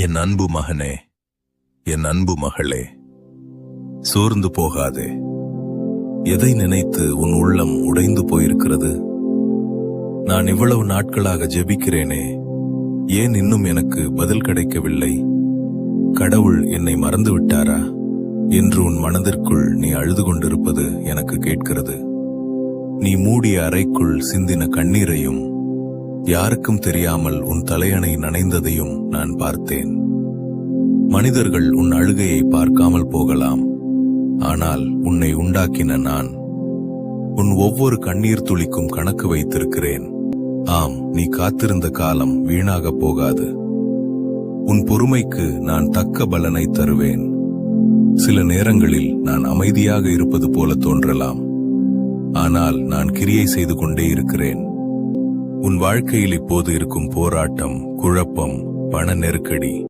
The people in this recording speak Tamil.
என் அன்பு மகனே, என் அன்பு மகளே, சோர்ந்து போகாதே. எதை நினைத்து உன் உள்ளம் உடைந்து போயிருக்கிறது? நான் இவ்வளவு நாட்களாக ஜெபிக்கிறேனே, ஏன் இன்னும் எனக்கு பதில் கிடைக்கவில்லை? கடவுள் என்னை மறந்து விட்டாரா என்று உன் மனதிற்குள் நீ அழுது கொண்டிருப்பது எனக்கு கேட்கிறது. நீ மூடிய அறைக்குள் சிந்தின கண்ணீரையும் யாருக்கும் தெரியாமல் உன் தலையணை நனைந்ததையும் நான் பார்த்தேன். மனிதர்கள் உன் அழுகையை பார்க்காமல் போகலாம், ஆனால் உன்னை உண்டாக்கின நான் உன் ஒவ்வொரு கண்ணீர் துளிக்கும் கணக்கு வைத்திருக்கிறேன். ஆம், நீ காத்திருந்த காலம் வீணாக போகாது. உன் பொறுமைக்கு நான் தக்க பலனை தருவேன். சில நேரங்களில் நான் அமைதியாக இருப்பது போல தோன்றலாம், ஆனால் நான் கிரியை செய்து கொண்டே இருக்கிறேன். உன் வாழ்க்கையில் இப்போது இருக்கும் போராட்டம், குழப்பம், பண நெருக்கடி,